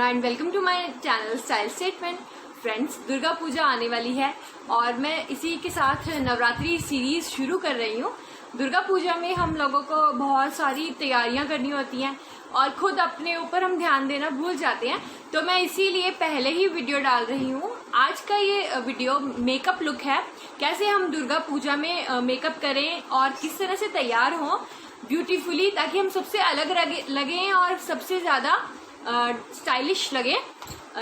And welcome to my channel style statement. Friends, Durga Puja आने वाली है और मैं इसी के साथ नवरात्रि सीरीज शुरू कर रही हूँ। दुर्गा पूजा में हम लोगों को बहुत सारी तैयारियां करनी होती हैं और खुद अपने ऊपर हम ध्यान देना भूल जाते हैं, तो मैं इसीलिए पहले ही वीडियो डाल रही हूँ। आज का ये वीडियो मेकअप लुक है, कैसे हम दुर्गा पूजा में मेकअप करें और किस तरह से तैयार हों ब्यूटीफुली, ताकि हम सबसे अलग लगें और सबसे ज़्यादा स्टाइलिश लगे।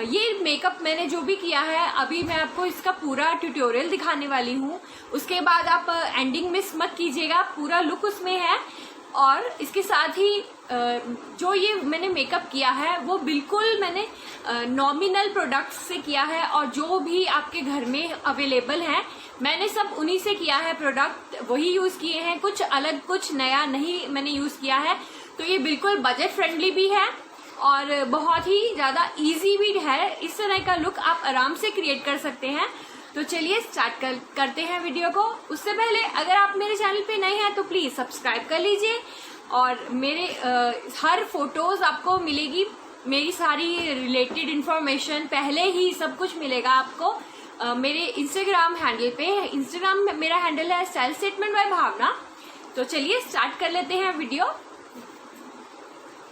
ये मेकअप मैंने जो भी किया है, अभी मैं आपको इसका पूरा ट्यूटोरियल दिखाने वाली हूँ। उसके बाद आप एंडिंग मिस मत कीजिएगा, पूरा लुक उसमें है। और इसके साथ ही जो ये मैंने मेकअप किया है वो बिल्कुल मैंने नॉमिनल प्रोडक्ट्स से किया है, और जो भी आपके घर में अवेलेबल हैं मैंने सब उन्हीं से किया है। प्रोडक्ट वही यूज़ किए हैं, कुछ अलग कुछ नया नहीं मैंने यूज़ किया है। तो ये बिल्कुल बजट फ्रेंडली भी है और बहुत ही ज़्यादा इजी भी है। इस तरह का लुक आप आराम से क्रिएट कर सकते हैं। तो चलिए स्टार्ट करते हैं वीडियो को। उससे पहले अगर आप मेरे चैनल पे नए हैं तो प्लीज़ सब्सक्राइब कर लीजिए, और मेरे हर फोटोज़ आपको मिलेगी, मेरी सारी रिलेटेड इन्फॉर्मेशन पहले ही सब कुछ मिलेगा आपको मेरे इंस्टाग्राम हैंडल पे। इंस्टाग्राम में मेरा हैंडल है स्टाइल स्टेटमेंट बाय भावना। तो चलिए स्टार्ट कर लेते हैं वीडियो।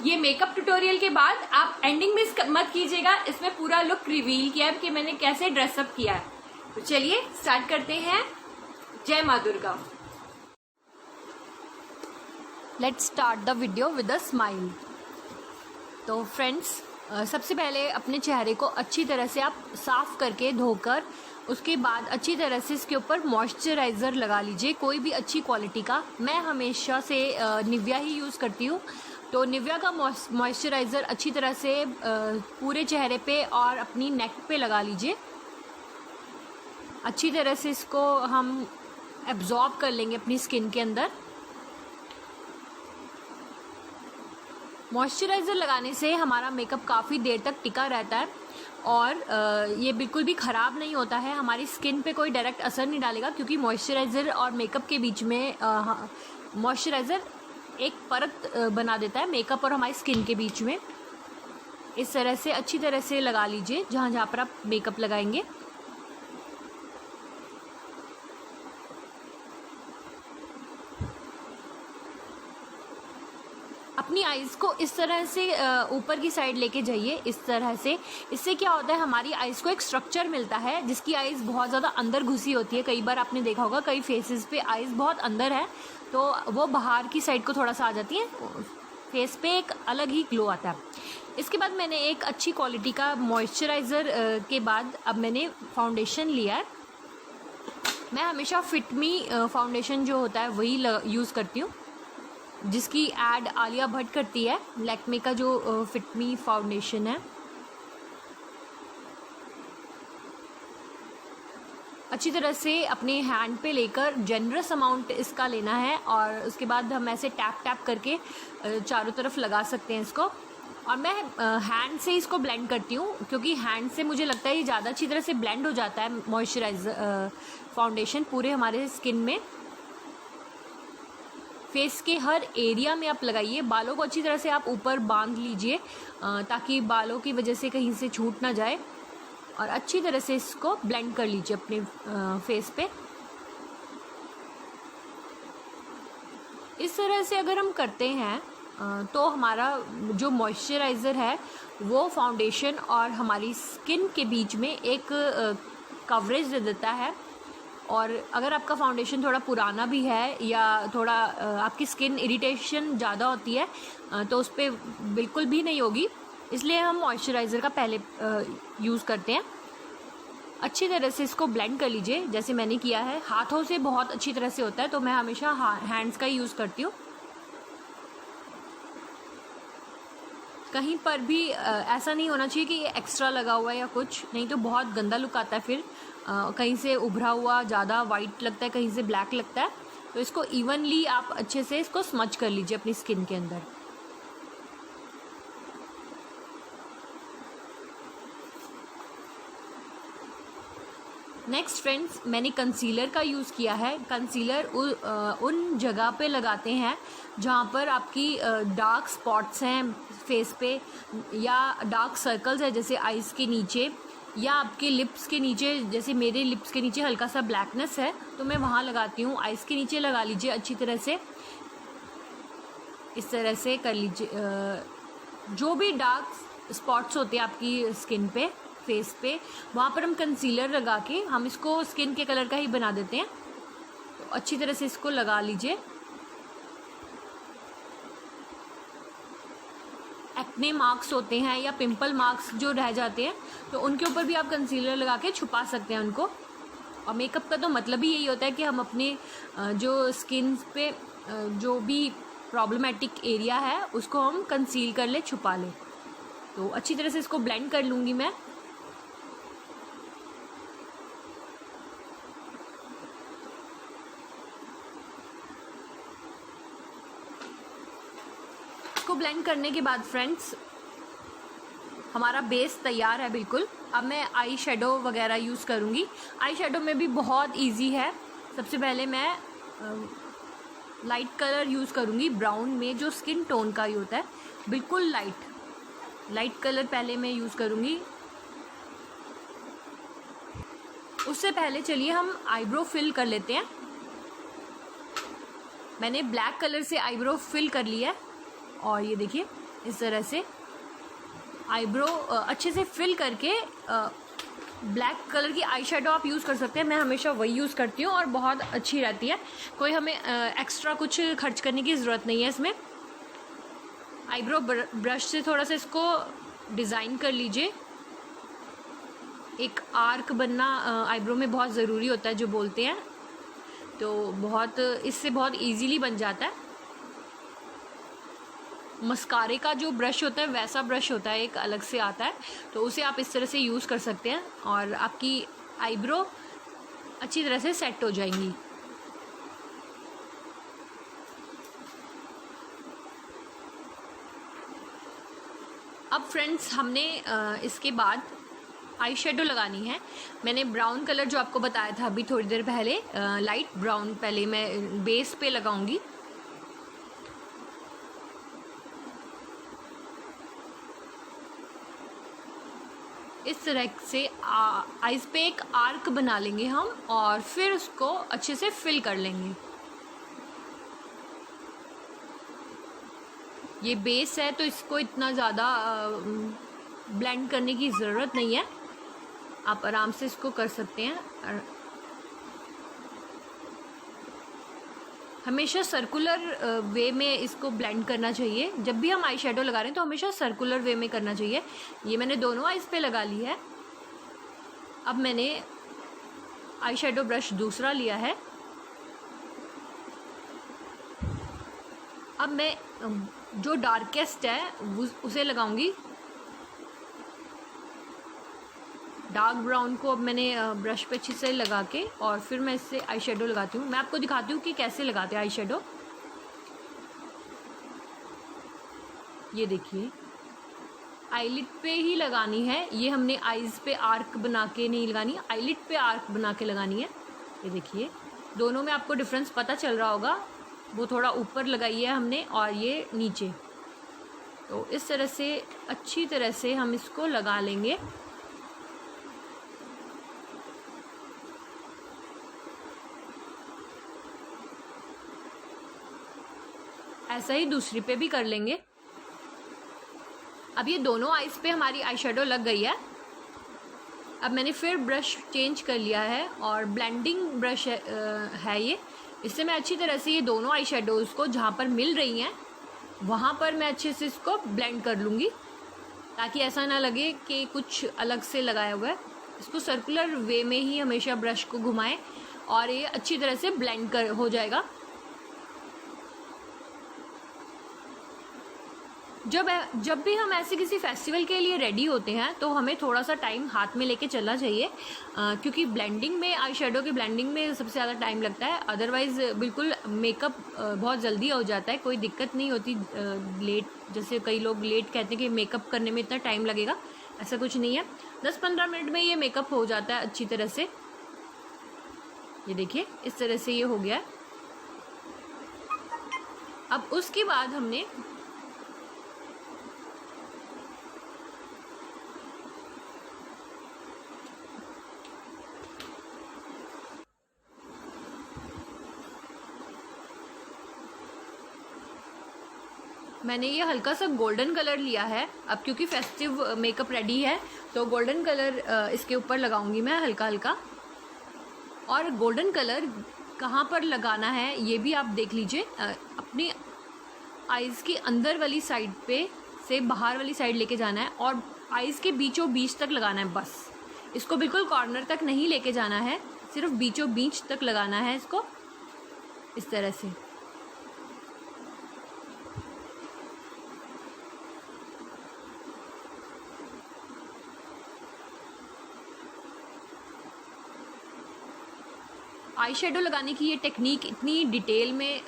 ये मेकअप ट्यूटोरियल के बाद आप एंडिंग मिस मत कीजिएगा, इसमें पूरा लुक रिवील किया है कि मैंने कैसे ड्रेसअप किया है। तो चलिए स्टार्ट करते हैं। जय माँ Durga. Let's start the video with a smile. तो फ्रेंड्स, सबसे पहले अपने चेहरे को अच्छी तरह से आप साफ करके धोकर उसके बाद अच्छी तरह से इसके ऊपर मॉइस्चराइज़र लगा लीजिए, कोई भी अच्छी क्वालिटी का। मैं हमेशा से निविया ही यूज़ करती हूँ, तो निविया का मॉइस्चराइज़र अच्छी तरह से पूरे चेहरे पे और अपनी नेक पे लगा लीजिए। अच्छी तरह से इसको हम एब्जॉर्ब कर लेंगे अपनी स्किन के अंदर। मॉइस्चराइज़र लगाने से हमारा मेकअप काफ़ी देर तक टिका रहता है और ये बिल्कुल भी ख़राब नहीं होता है। हमारी स्किन पे कोई डायरेक्ट असर नहीं डालेगा, क्योंकि मॉइस्चराइज़र और मेकअप के बीच में मॉइस्चराइज़र एक परत बना देता है मेकअप और हमारी स्किन के बीच में। इस तरह से अच्छी तरह से लगा लीजिए जहाँ जहाँ पर आप मेकअप लगाएंगे। अपनी आइज़ को इस तरह से ऊपर की साइड लेके जाइए, इस तरह से। इससे क्या होता है, हमारी आइज़ को एक स्ट्रक्चर मिलता है। जिसकी आइज़ बहुत ज़्यादा अंदर घुसी होती है, कई बार आपने देखा होगा कई फेसेस पे आइज़ बहुत अंदर है, तो वो बाहर की साइड को थोड़ा सा आ जाती है, फेस पे एक अलग ही ग्लो आता है। इसके बाद मैंने एक अच्छी क्वालिटी का मॉइस्चराइज़र के बाद अब मैंने फाउंडेशन लिया है। मैं हमेशा फिट मी फाउंडेशन जो होता है वही यूज़ करती हूँ, जिसकी ऐड आलिया भट्ट करती है। लैक्मे का जो फिट मी फाउंडेशन है। अच्छी तरह से अपने हैंड पे लेकर जेनरस अमाउंट इसका लेना है, और उसके बाद हम ऐसे टैप टैप करके चारों तरफ लगा सकते हैं इसको। और मैं हैंड से इसको ब्लेंड करती हूँ, क्योंकि हैंड से मुझे लगता है ये ज़्यादा अच्छी तरह से ब्लेंड हो जाता है मॉइस्चराइजर फाउंडेशन पूरे हमारे स्किन में। फेस के हर एरिया में आप लगाइए। बालों को अच्छी तरह से आप ऊपर बांध लीजिए, ताकि बालों की वजह से कहीं से छूट ना जाए, और अच्छी तरह से इसको ब्लेंड कर लीजिए अपने फेस पे। इस तरह से अगर हम करते हैं तो हमारा जो मॉइस्चराइज़र है वो फाउंडेशन और हमारी स्किन के बीच में एक कवरेज दे देता है। और अगर आपका फाउंडेशन थोड़ा पुराना भी है या थोड़ा आपकी स्किन इरिटेशन ज़्यादा होती है, तो उस पर बिल्कुल भी नहीं होगी। इसलिए हम मॉइस्चराइज़र का पहले यूज़ करते हैं। अच्छी तरह से इसको ब्लेंड कर लीजिए, जैसे मैंने किया है। हाथों से बहुत अच्छी तरह से होता है, तो मैं हमेशा हैंड्स का ही यूज़ करती हूँ। कहीं पर भी ऐसा नहीं होना चाहिए कि ये एक्स्ट्रा लगा हुआ है या कुछ, नहीं तो बहुत गंदा लुक आता है फिर। कहीं से उभरा हुआ ज़्यादा वाइट लगता है, कहीं से ब्लैक लगता है। तो इसको इवनली आप अच्छे से इसको स्मच कर लीजिए अपनी स्किन के अंदर। नेक्स्ट फ्रेंड्स, मैंने कंसीलर का यूज़ किया है। कंसीलर उन जगह पे लगाते हैं जहाँ पर आपकी डार्क स्पॉट्स हैं फेस पे, या डार्क सर्कल्स है जैसे आइज़ के नीचे, या आपके लिप्स के नीचे, जैसे मेरे लिप्स के नीचे हल्का सा ब्लैकनेस है तो मैं वहाँ लगाती हूँ। आइज़ के नीचे लगा लीजिए अच्छी तरह से, इस तरह से कर लीजिए। जो भी डार्क स्पॉट्स होते हैं आपकी स्किन पे, फेस पे, वहाँ पर हम कंसीलर लगा के हम इसको स्किन के कलर का ही बना देते हैं। तो अच्छी तरह से इसको लगा लीजिए। एक्ने मार्क्स होते हैं या पिंपल मार्क्स जो रह जाते हैं तो उनके ऊपर भी आप कंसीलर लगा के छुपा सकते हैं उनको। और मेकअप का तो मतलब ही यही होता है कि हम अपने जो स्किन पे जो भी प्रॉब्लमेटिक एरिया है उसको हम कंसील कर ले, छुपा ले। तो अच्छी तरह से इसको ब्लेंड कर लूँगी मैं। इसको ब्लेंड करने के बाद फ्रेंड्स हमारा बेस तैयार है बिल्कुल। अब मैं आई शेडो वगैरह यूज़ करूँगी। आई शेडो में भी बहुत इजी है। सबसे पहले मैं लाइट कलर यूज़ करूँगी, ब्राउन में जो स्किन टोन का ही होता है, बिल्कुल लाइट कलर पहले मैं यूज़ करूँगी। उससे पहले चलिए हम आईब्रो फिल कर लेते हैं। मैंने ब्लैक कलर से आईब्रो फिल कर लिया है और ये देखिए इस तरह से आईब्रो अच्छे से फिल करके ब्लैक कलर की आई शेडो आप यूज़ कर सकते हैं। मैं हमेशा वही यूज़ करती हूँ और बहुत अच्छी रहती है। कोई हमें एक्स्ट्रा कुछ खर्च करने की ज़रूरत नहीं है इसमें। आईब्रो ब्रश से थोड़ा सा इसको डिज़ाइन कर लीजिए। एक आर्क बनना आईब्रो में बहुत ज़रूरी होता है जो बोलते हैं, तो इससे बहुत इजीली बन जाता है। मस्कारे का जो ब्रश होता है वैसा ब्रश होता है, एक अलग से आता है, तो उसे आप इस तरह से यूज़ कर सकते हैं और आपकी आईब्रो अच्छी तरह से सेट हो जाएंगी। अब फ्रेंड्स हमने इसके बाद आई शेडो लगानी है। मैंने ब्राउन कलर जो आपको बताया था अभी थोड़ी देर पहले, लाइट ब्राउन पहले मैं बेस पे लगाऊंगी। इस तरह से आइज़ पे एक आर्क बना लेंगे हम और फिर उसको अच्छे से फिल कर लेंगे। ये बेस है तो इसको इतना ज़्यादा ब्लेंड करने की ज़रूरत नहीं है, आप आराम से इसको कर सकते हैं। हमेशा सर्कुलर वे में इसको ब्लेंड करना चाहिए। जब भी हम आई शेडो लगा रहे हैं तो हमेशा सर्कुलर वे में करना चाहिए। ये मैंने दोनों आइज़ पे लगा ली है। अब मैंने आई शेडो ब्रश दूसरा लिया है। अब मैं जो डार्केस्ट है उसे लगाऊंगी। डार्क ब्राउन को अब मैंने ब्रश पे अच्छे से लगा के और फिर मैं इससे आई शेडो लगाती हूँ। मैं आपको दिखाती हूँ कि कैसे लगाते हैं आई शेडो। ये देखिए आईलिड पे ही लगानी है, ये हमने आईज पे आर्क बना के नहीं लगानी, आईलिड पे आर्क बना के लगानी है। ये देखिए दोनों में आपको डिफरेंस पता चल रहा होगा, वो थोड़ा ऊपर लगाई है हमने और ये नीचे। तो इस तरह से अच्छी तरह से हम इसको लगा लेंगे। ऐसा ही दूसरी पे भी कर लेंगे। अब ये दोनों आइज़ पे हमारी आई शेडो लग गई है। अब मैंने फिर ब्रश चेंज कर लिया है और ब्लेंडिंग ब्रश है ये। इससे मैं अच्छी तरह से ये दोनों आई शेडोज़ को जहाँ पर मिल रही हैं वहाँ पर मैं अच्छे से इसको ब्लेंड कर लूँगी, ताकि ऐसा ना लगे कि कुछ अलग से लगाया हुआ है। इसको सर्कुलर वे में ही हमेशा ब्रश को घुमाएं और ये अच्छी तरह से ब्लेंड हो जाएगा। जब भी हम ऐसे किसी फेस्टिवल के लिए रेडी होते हैं तो हमें थोड़ा सा टाइम हाथ में लेके चलना चाहिए, क्योंकि ब्लेंडिंग में आई शेडो की ब्लेंडिंग में सबसे ज़्यादा टाइम लगता है। अदरवाइज़ बिल्कुल मेकअप बहुत जल्दी हो जाता है, कोई दिक्कत नहीं होती। लेट जैसे कई लोग लेट कहते हैं कि मेकअप करने में इतना टाइम लगेगा, ऐसा कुछ नहीं है। 10-15 मिनट में ये मेकअप हो जाता है अच्छी तरह से। ये देखिए इस तरह से ये हो गया है। अब उसके बाद हमने मैंने ये हल्का सा गोल्डन कलर लिया है। अब क्योंकि फेस्टिव मेकअप रेडी है तो गोल्डन कलर इसके ऊपर लगाऊंगी मैं हल्का हल्का। और गोल्डन कलर कहाँ पर लगाना है ये भी आप देख लीजिए। अपनी आईज़ की अंदर वाली साइड पे से बाहर वाली साइड लेके जाना है और आईज़ के बीचों बीच तक लगाना है बस। इसको बिल्कुल कॉर्नर तक नहीं लेके जाना है, सिर्फ बीचों बीच तक लगाना है इसको इस तरह से। आई शेडो लगाने की ये टेक्निक इतनी डिटेल में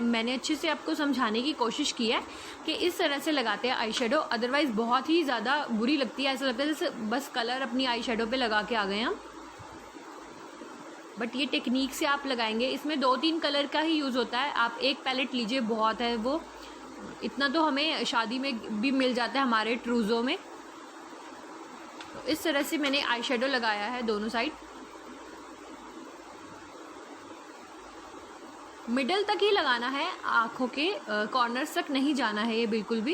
मैंने अच्छे से आपको समझाने की कोशिश की है कि इस तरह से लगाते हैं आई शेडो। अदरवाइज़ बहुत ही ज़्यादा बुरी लगती है, ऐसा लगता है जैसे बस कलर अपनी आई शेडो पे लगा के आ गए हम। बट ये टेक्निक से आप लगाएंगे, इसमें 2-3 कलर का ही यूज़ होता है। आप एक पैलेट लीजिए, बहुत है वो। इतना तो हमें शादी में भी मिल जाता है हमारे ट्रूज़ो में। तो इस तरह से मैंने आई शेडो लगाया है दोनों साइड। मिडल तक ही लगाना है, आँखों के कॉर्नर्स तक नहीं जाना है ये बिल्कुल भी।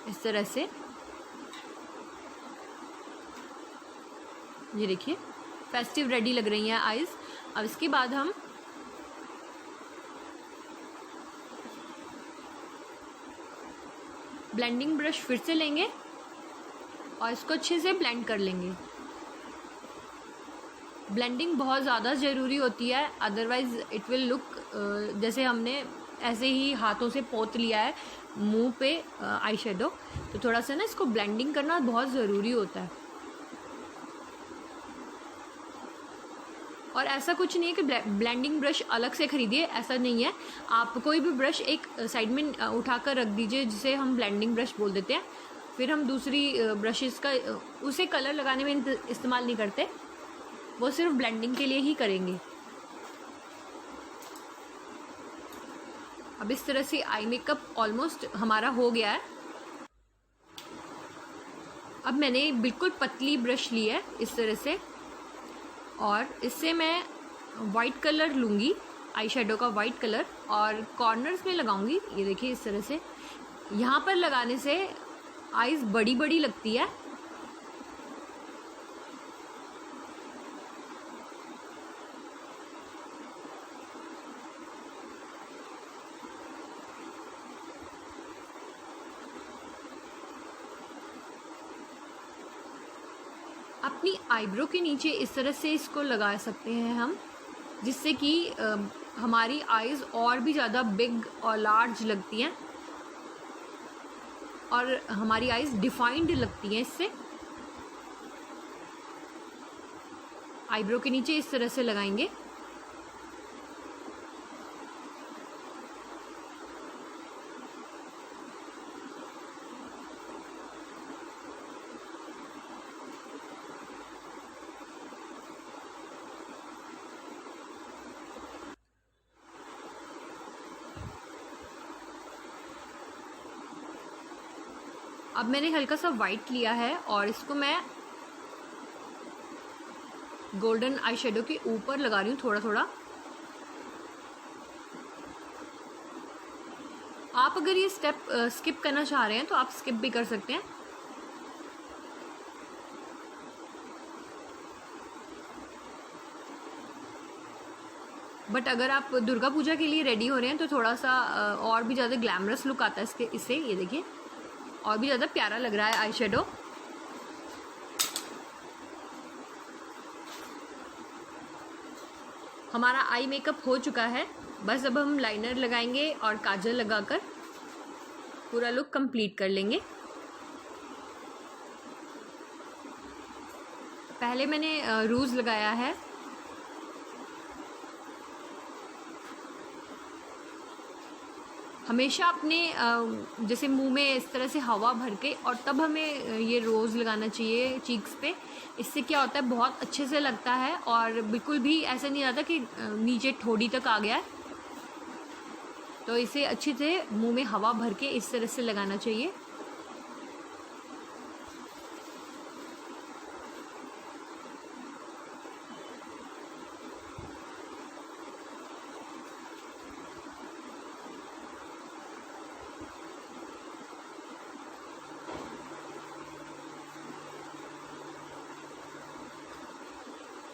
इस तरह से ये देखिए फेस्टिव रेडी लग रही हैं आईज। अब इसके बाद हम ब्लेंडिंग ब्रश फिर से लेंगे और इसको अच्छे से ब्लेंड कर लेंगे। ब्लेंडिंग बहुत ज़्यादा ज़रूरी होती है, अदरवाइज़ इट विल लुक जैसे हमने ऐसे ही हाथों से पोत लिया है मुंह पे आई शेडो। तो थोड़ा सा ना इसको ब्लेंडिंग करना बहुत ज़रूरी होता है। और ऐसा कुछ नहीं है कि ब्लेंडिंग ब्रश अलग से ख़रीदिए, ऐसा नहीं है। आप कोई भी ब्रश एक साइड में उठाकर रख दीजिए, जिसे हम ब्लेंडिंग ब्रश बोल देते हैं। फिर हम दूसरी ब्रशेस का उसे कलर लगाने में इस्तेमाल नहीं करते, वो सिर्फ ब्लेंडिंग के लिए ही करेंगे। अब इस तरह से आई मेकअप ऑलमोस्ट हमारा हो गया है। अब मैंने बिल्कुल पतली ब्रश ली है इस तरह से, और इससे मैं वाइट कलर लूँगी, आई शेडो का वाइट कलर, और कॉर्नर्स में लगाऊंगी। ये देखिए इस तरह से। यहाँ पर लगाने से आईज बड़ी बड़ी लगती है। अपनी आईब्रो के नीचे इस तरह से इसको लगा सकते हैं हम, जिससे कि हमारी आईज़ और भी ज़्यादा बिग और लार्ज लगती हैं और हमारी आईज़ डिफाइंड लगती हैं इससे। आईब्रो के नीचे इस तरह से लगाएंगे। अब मैंने हल्का सा वाइट लिया है और इसको मैं गोल्डन आई शेडो के ऊपर लगा रही हूँ थोड़ा थोड़ा। आप अगर ये स्टेप स्किप करना चाह रहे हैं तो आप स्किप भी कर सकते हैं। बट अगर आप दुर्गा पूजा के लिए रेडी हो रहे हैं तो थोड़ा सा और भी ज़्यादा ग्लैमरस लुक आता है इससे। ये देखिए और भी ज़्यादा प्यारा लग रहा है आई शेडो। हमारा आई मेकअप हो चुका है, बस अब हम लाइनर लगाएंगे और काजल लगाकर पूरा लुक कंप्लीट कर लेंगे। पहले मैंने रूज लगाया है। हमेशा अपने जैसे मुंह में इस तरह से हवा भर के और तब हमें ये रोज़ लगाना चाहिए चीक्स पे। इससे क्या होता है, बहुत अच्छे से लगता है और बिल्कुल भी ऐसा नहीं आता कि नीचे ठोड़ी तक आ गया है। तो इसे अच्छे से मुंह में हवा भर के इस तरह से लगाना चाहिए।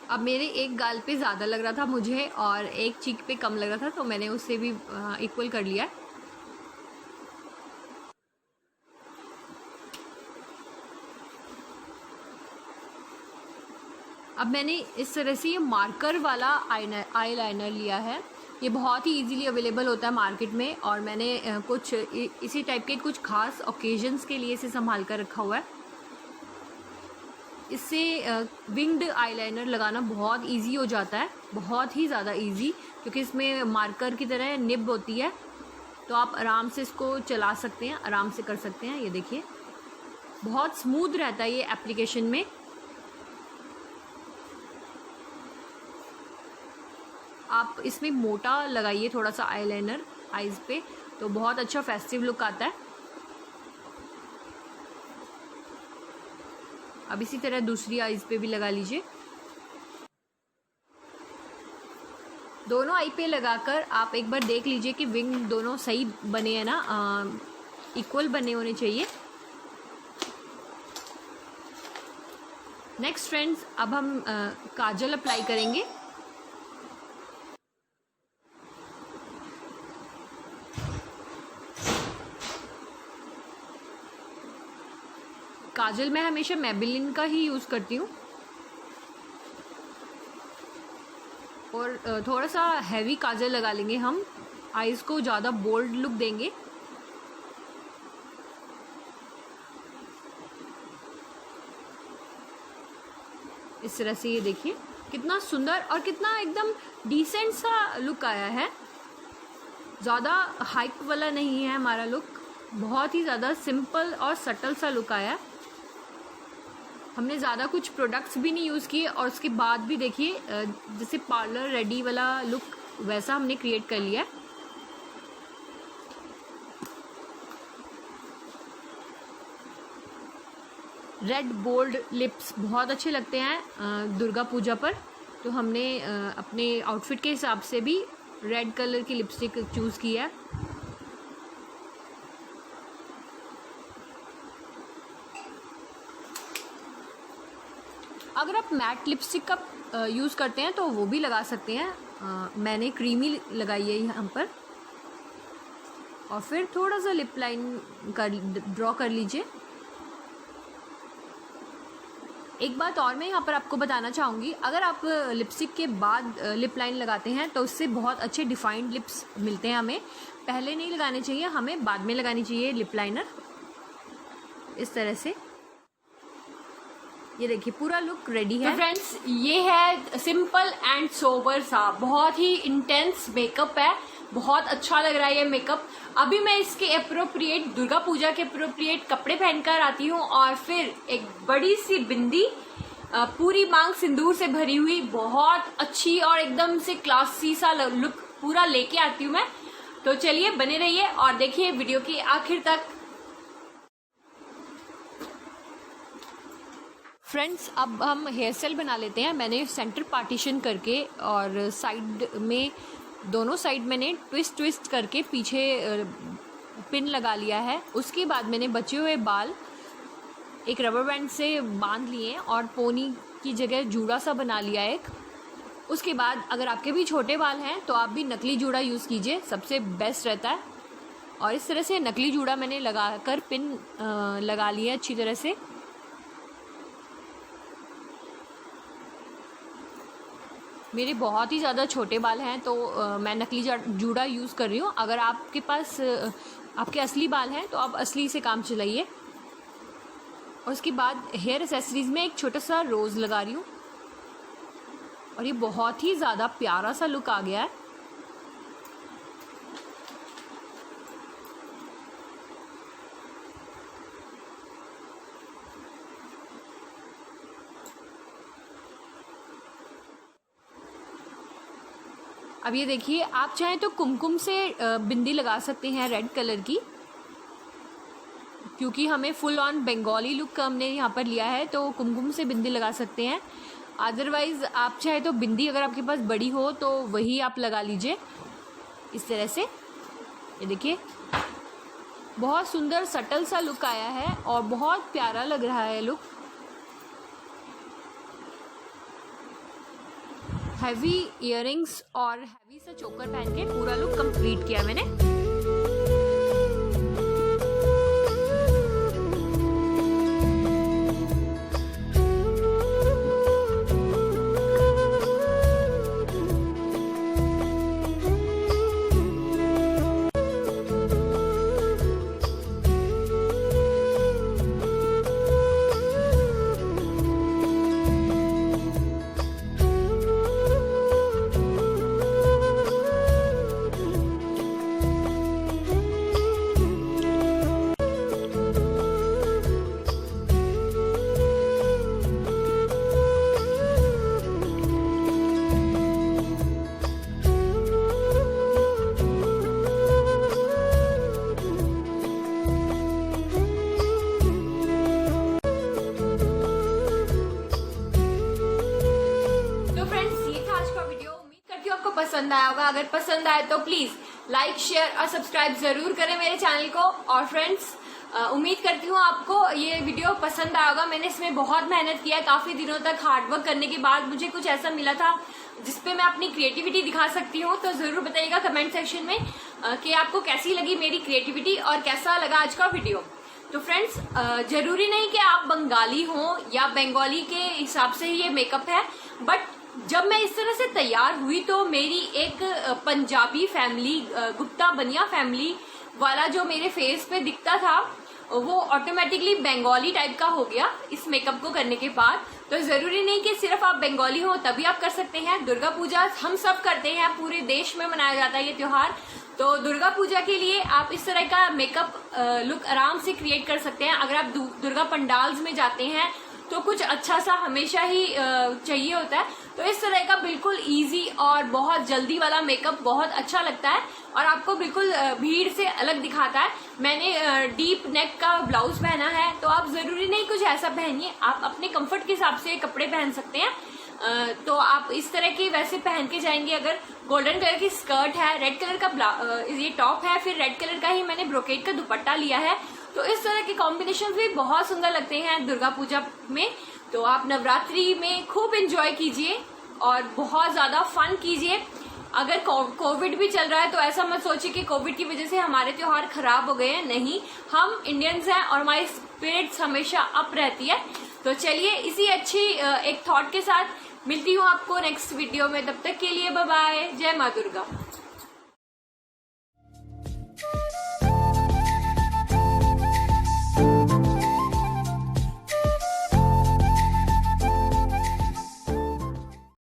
अब मेरे एक गाल पे ज़्यादा लग रहा था मुझे और एक चीक पे कम लग रहा था, तो मैंने उससे भी इक्वल कर लिया। अब मैंने इस तरह से ये मार्कर वाला आई लाइनर लिया है। ये बहुत ही इजीली अवेलेबल होता है मार्केट में और मैंने कुछ इसी टाइप के कुछ खास ओकेजन्स के लिए इसे संभाल कर रखा हुआ है। इससे विंग्ड आईलाइनर लगाना बहुत इजी हो जाता है, बहुत ही ज़्यादा इजी, क्योंकि इसमें मार्कर की तरह निब होती है। तो आप आराम से इसको चला सकते हैं, आराम से कर सकते हैं। ये देखिए बहुत स्मूथ रहता है ये एप्लीकेशन में। आप इसमें मोटा लगाइए थोड़ा सा आईलाइनर आईज पे, तो बहुत अच्छा फेस्टिव लुक आता है। अब इसी तरह दूसरी आईज पे भी लगा लीजिए। दोनों आई पे लगाकर आप एक बार देख लीजिए कि विंग दोनों सही बने हैं ना, इक्वल बने होने चाहिए। नेक्स्ट फ्रेंड्स, अब हम काजल अप्लाई करेंगे। काजल मैं हमेशा मेबेलिन का ही यूज़ करती हूँ और थोड़ा सा हैवी काजल लगा लेंगे हम, आईज को ज़्यादा बोल्ड लुक देंगे। इस तरह से ये देखिए कितना सुंदर और कितना एकदम डिसेंट सा लुक आया है। ज़्यादा हाइक वाला नहीं है हमारा लुक, बहुत ही ज़्यादा सिंपल और सटल सा लुक आया। हमने ज़्यादा कुछ प्रोडक्ट्स भी नहीं यूज़ किए और उसके बाद भी देखिए जैसे पार्लर रेडी वाला लुक वैसा हमने क्रिएट कर लिया। रेड बोल्ड लिप्स बहुत अच्छे लगते हैं दुर्गा पूजा पर, तो हमने अपने आउटफिट के हिसाब से भी रेड कलर की लिपस्टिक चूज़ की है। अगर आप मैट लिपस्टिक का यूज़ करते हैं तो वो भी लगा सकते हैं। मैंने क्रीमी लगाई है यहाँ पर। और फिर थोड़ा सा लिप लाइन ड्रॉ कर लीजिए। एक बात और मैं यहाँ पर आपको बताना चाहूँगी, अगर आप लिपस्टिक के बाद लिप लाइन लगाते हैं तो उससे बहुत अच्छे डिफाइंड लिप्स मिलते हैं हमें। पहले नहीं लगाने चाहिए, हमें बाद में लगानी चाहिए लिप लाइनर। इस तरह से ये देखिए पूरा लुक रेडी है। तो फ्रेंड्स, ये है सिंपल एंड सोबर सा, बहुत ही इंटेंस मेकअप है, बहुत अच्छा लग रहा है ये मेकअप। अभी मैं इसके अप्रोप्रिएट दुर्गा पूजा के अप्रोप्रिएट कपड़े पहनकर आती हूँ और फिर एक बड़ी सी बिंदी, पूरी मांग सिंदूर से भरी हुई, बहुत अच्छी और एकदम से क्लासी सा लुक पूरा लेके आती हूँ मैं। तो चलिए बने रहिए और देखिए वीडियो की आखिर तक। फ्रेंड्स, अब हम हेयर स्टाइल बना लेते हैं। मैंने सेंटर पार्टीशन करके और साइड में दोनों साइड मैंने ट्विस्ट करके पीछे पिन लगा लिया है। उसके बाद मैंने बचे हुए बाल एक रबर बैंड से बांध लिए और पोनी की जगह जूड़ा सा बना लिया एक। उसके बाद अगर आपके भी छोटे बाल हैं तो आप भी नकली जूड़ा यूज़ कीजिए, सबसे बेस्ट रहता है। और इस तरह से नकली जूड़ा मैंने लगाकर पिन लगा लिया अच्छी तरह से। मेरे बहुत ही ज़्यादा छोटे बाल हैं तो मैं नकली जूड़ा यूज़ कर रही हूँ। अगर आपके पास आपके असली बाल हैं तो आप असली से काम चलाइए। और उसके बाद हेयर एक्सेसरीज़ में एक छोटा सा रोज़ लगा रही हूँ और ये बहुत ही ज़्यादा प्यारा सा लुक आ गया है। अब ये देखिए, आप चाहें तो कुमकुम से बिंदी लगा सकते हैं रेड कलर की, क्योंकि हमें फुल ऑन बंगाली लुक हमने यहाँ पर लिया है, तो कुमकुम से बिंदी लगा सकते हैं। अदरवाइज़ आप चाहे तो बिंदी अगर आपके पास बड़ी हो तो वही आप लगा लीजिए इस तरह से। ये देखिए, बहुत सुंदर सटल सा लुक आया है और बहुत प्यारा लग रहा है लुक। हैवी इयररिंग्स और हैवी सा चोकर पहन के पूरा लुक कंप्लीट किया मैंने। पसंद आया होगा। अगर पसंद आए तो प्लीज लाइक, शेयर और सब्सक्राइब जरूर करें मेरे चैनल को। और फ्रेंड्स, उम्मीद करती हूँ आपको ये वीडियो पसंद आया होगा। मैंने इसमें बहुत मेहनत किया है, काफी दिनों तक हार्डवर्क करने के बाद मुझे कुछ ऐसा मिला था जिसपे मैं अपनी क्रिएटिविटी दिखा सकती हूँ। तो जरूर बताइएगा कमेंट सेक्शन में कि आपको कैसी लगी मेरी क्रिएटिविटी और कैसा लगा आज का वीडियो। तो फ्रेंड्स, जरूरी नहीं कि आप बंगाली हो या बंगाली के हिसाब से ही ये मेकअप है, बट जब मैं इस तरह से तैयार हुई तो मेरी एक पंजाबी फैमिली, गुप्ता बनिया फैमिली वाला जो मेरे फेस पे दिखता था वो ऑटोमेटिकली बंगाली टाइप का हो गया इस मेकअप को करने के बाद। तो जरूरी नहीं कि सिर्फ आप बंगाली हो तभी आप कर सकते हैं। दुर्गा पूजा हम सब करते हैं, पूरे देश में मनाया जाता है ये त्योहार। तो दुर्गा पूजा के लिए आप इस तरह का मेकअप लुक आराम से क्रिएट कर सकते हैं। अगर आप दुर्गा पंडाल्स में जाते हैं तो कुछ अच्छा सा हमेशा ही चाहिए होता है, तो इस तरह का बिल्कुल इजी और बहुत जल्दी वाला मेकअप बहुत अच्छा लगता है और आपको बिल्कुल भीड़ से अलग दिखाता है। मैंने डीप नेक का ब्लाउज पहना है, तो आप जरूरी नहीं कुछ ऐसा पहनिए, आप अपने कंफर्ट के हिसाब से कपड़े पहन सकते हैं। तो आप इस तरह की वैसे पहन के जाएंगे। अगर गोल्डन कलर की स्कर्ट है, रेड कलर का ये टॉप है, फिर रेड कलर का ही मैंने ब्रोकेड का दुपट्टा लिया है, तो इस तरह के कॉम्बिनेशन भी बहुत सुंदर लगते हैं दुर्गा पूजा में। तो आप नवरात्रि में खूब एंजॉय कीजिए और बहुत ज्यादा फन कीजिए। अगर कोविड भी चल रहा है तो ऐसा मत सोचिए कि कोविड की वजह से हमारे त्योहार खराब हो गए हैं, नहीं, हम इंडियंस हैं और हमारी स्पिरिट्स हमेशा अप रहती है। तो चलिए, इसी अच्छी एक थॉट के साथ मिलती हूँ आपको नेक्स्ट वीडियो में। तब तक के लिए बाय बाय, जय माँ दुर्गा।